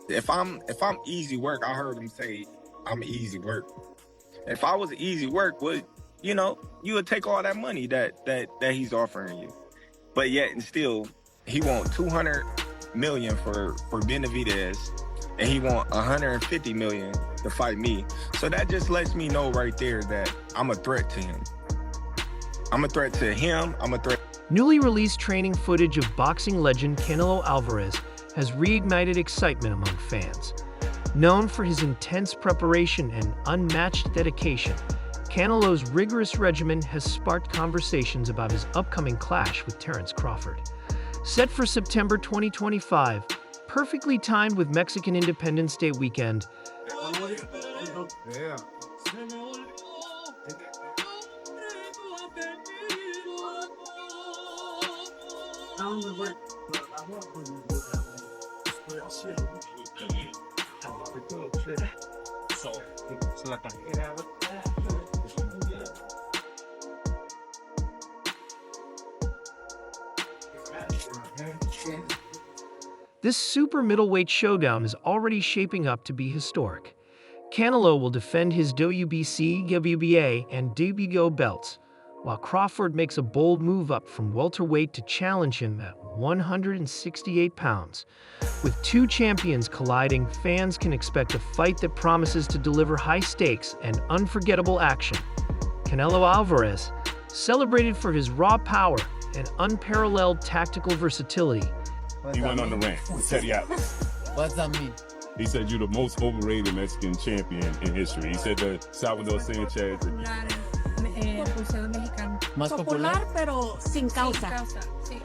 if I'm easy work, I heard him say I'm easy work. If I was easy work, you would take all that money that he's offering you. But yet and still, he want 200 million for Benavidez, and he want 150 million to fight me. So that just lets me know right there that I'm a threat to him. I'm a threat to him. I'm a threat. Newly released training footage of boxing legend Canelo Alvarez has reignited excitement among fans. Known for his intense preparation and unmatched dedication, Canelo's rigorous regimen has sparked conversations about his upcoming clash with Terence Crawford. Set for September 2025, perfectly timed with Mexican Independence Day weekend, this super middleweight showdown is already shaping up to be historic. Canelo will defend his WBC, WBA, and WBO belts, while Crawford makes a bold move up from welterweight to challenge him at 168 pounds. With two champions colliding, fans can expect a fight that promises to deliver high stakes and unforgettable action. Canelo Alvarez, celebrated for his raw power and unparalleled tactical versatility. He went on the rant. He said he out. What does that mean? He said you're the most overrated Mexican champion in history. He said that Salvador Sanchez. Boxeador mexicano. Más popular, pero sin causa. Sí.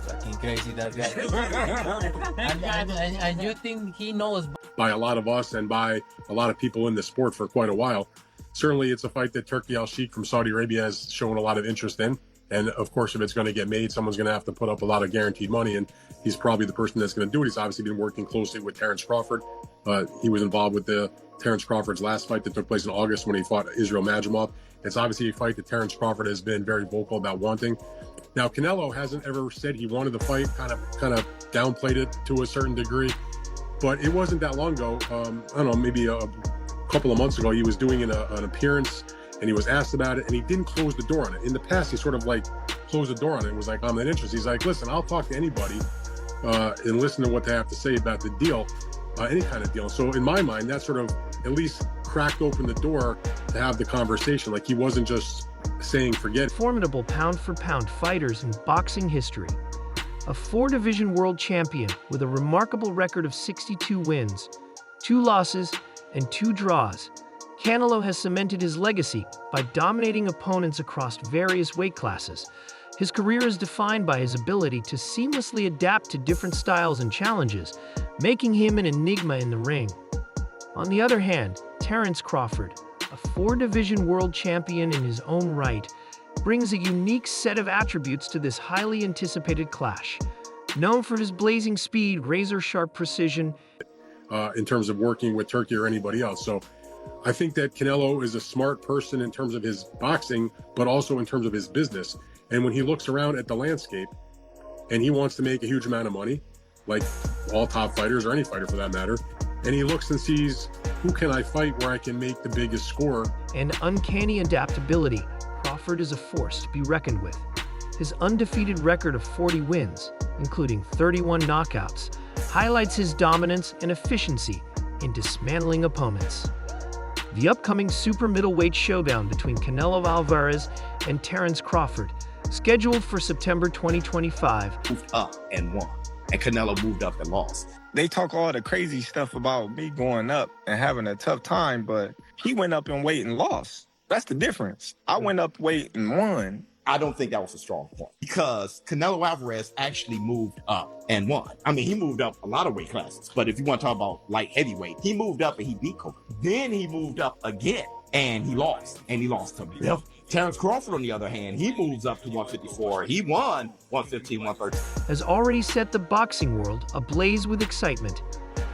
Fucking crazy, that guy. and you think he knows? By a lot of us and by a lot of people in the sport for quite a while. Certainly, it's a fight that Turki Al-Sheikh from Saudi Arabia has shown a lot of interest in. And of course, if it's going to get made, someone's going to have to put up a lot of guaranteed money. And he's probably the person that's going to do it. He's obviously been working closely with Terence Crawford. He was involved with Terence Crawford's last fight that took place in August when he fought Israel Madrimov. It's obviously a fight that Terence Crawford has been very vocal about wanting. Now, Canelo hasn't ever said he wanted the fight, kind of downplayed it to a certain degree. But it wasn't that long ago. I don't know, maybe a couple of months ago, he was doing an appearance and he was asked about it and he didn't close the door on it. In the past, he sort of like closed the door on it. It was like, I'm not interested. He's like, listen, I'll talk to anybody and listen to what they have to say about the deal, any kind of deal. So in my mind, that sort of at least cracked open the door to have the conversation. Like he wasn't just saying forget it. Formidable pound-for-pound fighters in boxing history. A four-division world champion with a remarkable record of 62 wins, 2 losses, and 2 draws, Canelo has cemented his legacy by dominating opponents across various weight classes. His career is defined by his ability to seamlessly adapt to different styles and challenges, making him an enigma in the ring. On the other hand, Terence Crawford, a 4-division world champion in his own right, brings a unique set of attributes to this highly anticipated clash. Known for his blazing speed, razor-sharp precision, in terms of working with Turkey or anybody else. So I think that Canelo is a smart person in terms of his boxing, but also in terms of his business. And when he looks around at the landscape and he wants to make a huge amount of money, like all top fighters or any fighter for that matter, and he looks and sees who can I fight where I can make the biggest score. and uncanny adaptability, Crawford is a force to be reckoned with. His undefeated record of 40 wins, including 31 knockouts, highlights his dominance and efficiency in dismantling opponents. The upcoming super middleweight showdown between Canelo Alvarez and Terence Crawford, scheduled for September 2025. Moved up and won, and Canelo moved up and lost. They talk all the crazy stuff about me going up and having a tough time, but he went up in weight and lost. That's the difference. I went up weight and won. I don't think that was a strong point because Canelo Alvarez actually moved up and won. I mean, he moved up a lot of weight classes, but if you want to talk about light heavyweight, he moved up and he beat Kobe. Then he moved up again and he lost to Bill. Terence Crawford, on the other hand, he moves up to 154. He won 115, 113. Has already set the boxing world ablaze with excitement.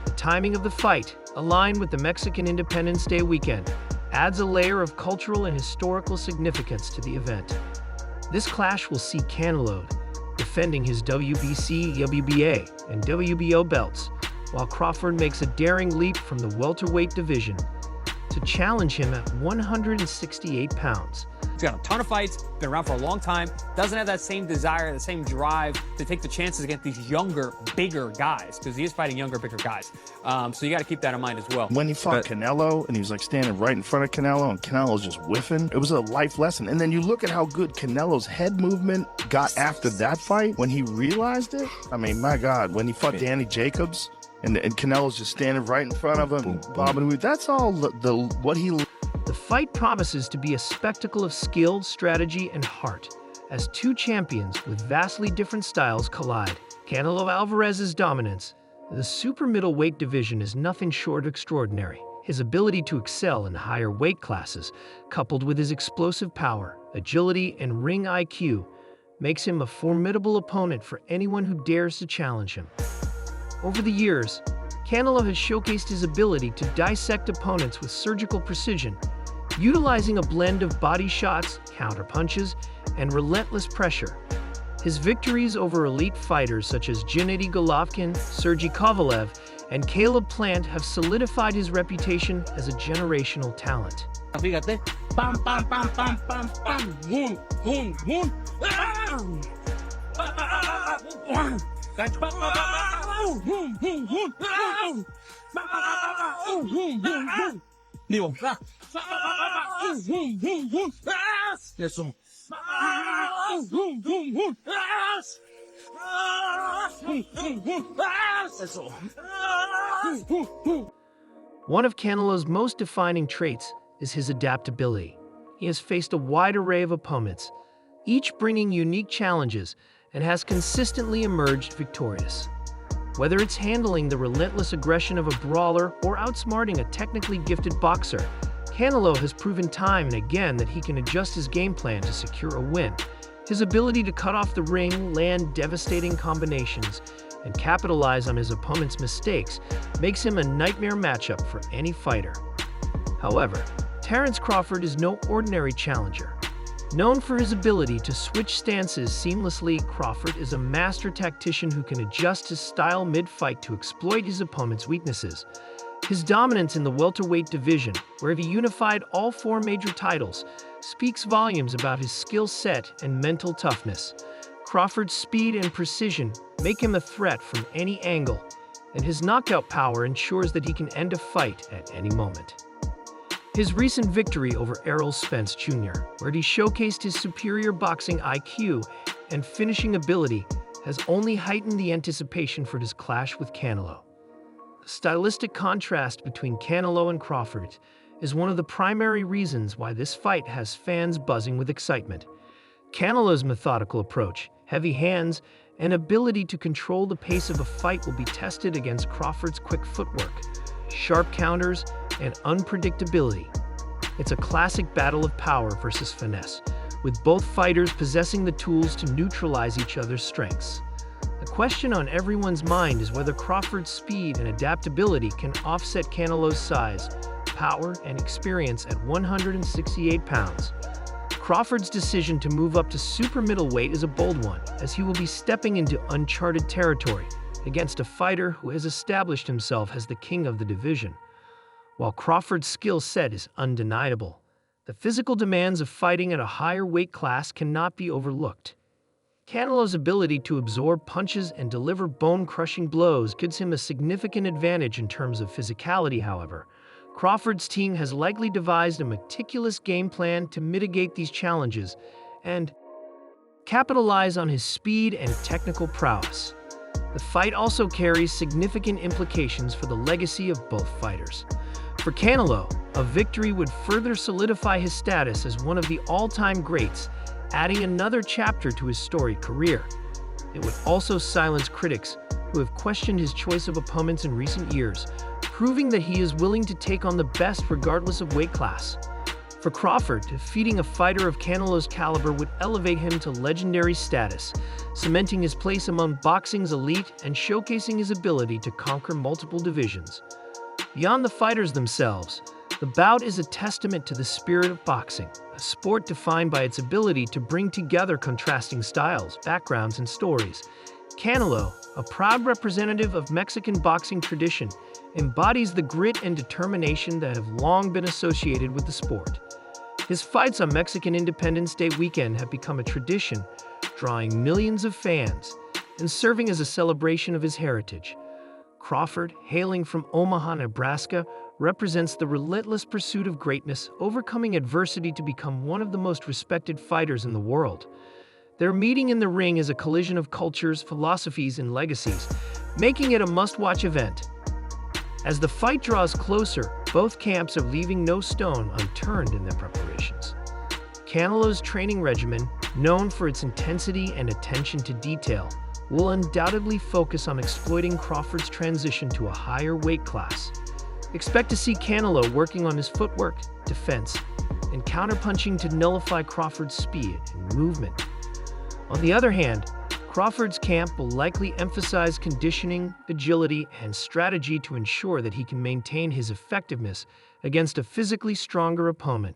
The timing of the fight, aligned with the Mexican Independence Day weekend, adds a layer of cultural and historical significance to the event. This clash will see Canelo defending his WBC, WBA, and WBO belts, while Crawford makes a daring leap from the welterweight division to challenge him at 168 pounds. He's got a ton of fights, been around for a long time, doesn't have that same desire, the same drive to take the chances against these younger, bigger guys, because he is fighting younger, bigger guys. So you got to keep that in mind as well. When he fought Canelo, and he was like standing right in front of Canelo, and Canelo's just whiffing, it was a life lesson. And then you look at how good Canelo's head movement got after that fight, when he realized it. I mean, my God, when he fought Danny Jacobs, and Canelo's just standing right in front of him, bobbing. That's all what he. The fight promises to be a spectacle of skill, strategy, and heart, as two champions with vastly different styles collide. Canelo Alvarez's dominance in the super middleweight division is nothing short of extraordinary. His ability to excel in higher weight classes, coupled with his explosive power, agility, and ring IQ, makes him a formidable opponent for anyone who dares to challenge him. Over the years, Canelo has showcased his ability to dissect opponents with surgical precision, utilizing a blend of body shots, counterpunches, and relentless pressure. His victories over elite fighters such as Gennady Golovkin, Sergey Kovalev, and Caleb Plant have solidified his reputation as a generational talent. Fíjate. Pam, pam, pam, pam, pam, pam. Hun, hun, hun. Digo, eso. One of Canelo's most defining traits is his adaptability. He has faced a wide array of opponents, each bringing unique challenges, and has consistently emerged victorious. Whether it's handling the relentless aggression of a brawler or outsmarting a technically gifted boxer, Canelo has proven time and again that he can adjust his game plan to secure a win. His ability to cut off the ring, land devastating combinations, and capitalize on his opponent's mistakes makes him a nightmare matchup for any fighter. However, Terence Crawford is no ordinary challenger. Known for his ability to switch stances seamlessly, Crawford is a master tactician who can adjust his style mid-fight to exploit his opponent's weaknesses. His dominance in the welterweight division, where he unified all four major titles, speaks volumes about his skill set and mental toughness. Crawford's speed and precision make him a threat from any angle, and his knockout power ensures that he can end a fight at any moment. His recent victory over Errol Spence Jr., where he showcased his superior boxing IQ and finishing ability, has only heightened the anticipation for his clash with Canelo. The stylistic contrast between Canelo and Crawford is one of the primary reasons why this fight has fans buzzing with excitement. Canelo's methodical approach, heavy hands, and ability to control the pace of a fight will be tested against Crawford's quick footwork, sharp counters, and unpredictability. It's a classic battle of power versus finesse, with both fighters possessing the tools to neutralize each other's strengths. The question on everyone's mind is whether Crawford's speed and adaptability can offset Canelo's size, power, and experience at 168 pounds. Crawford's decision to move up to super middleweight is a bold one, as he will be stepping into uncharted territory against a fighter who has established himself as the king of the division. While Crawford's skill set is undeniable, the physical demands of fighting at a higher weight class cannot be overlooked. Canelo's ability to absorb punches and deliver bone-crushing blows gives him a significant advantage in terms of physicality, however. Crawford's team has likely devised a meticulous game plan to mitigate these challenges and capitalize on his speed and technical prowess. The fight also carries significant implications for the legacy of both fighters. For Canelo, a victory would further solidify his status as one of the all-time greats, adding another chapter to his storied career. It would also silence critics who have questioned his choice of opponents in recent years, proving that he is willing to take on the best regardless of weight class. For Crawford, defeating a fighter of Canelo's caliber would elevate him to legendary status, cementing his place among boxing's elite and showcasing his ability to conquer multiple divisions. Beyond the fighters themselves, the bout is a testament to the spirit of boxing, a sport defined by its ability to bring together contrasting styles, backgrounds, and stories. Canelo, a proud representative of Mexican boxing tradition, embodies the grit and determination that have long been associated with the sport. His fights on Mexican Independence Day weekend have become a tradition, drawing millions of fans and serving as a celebration of his heritage. Crawford, hailing from Omaha, Nebraska, represents the relentless pursuit of greatness, overcoming adversity to become one of the most respected fighters in the world. Their meeting in the ring is a collision of cultures, philosophies, and legacies, making it a must-watch event. As the fight draws closer, both camps are leaving no stone unturned in their preparations. Canelo's training regimen, known for its intensity and attention to detail, will undoubtedly focus on exploiting Crawford's transition to a higher weight class. Expect to see Canelo working on his footwork, defense, and counterpunching to nullify Crawford's speed and movement. On the other hand, Crawford's camp will likely emphasize conditioning, agility, and strategy to ensure that he can maintain his effectiveness against a physically stronger opponent.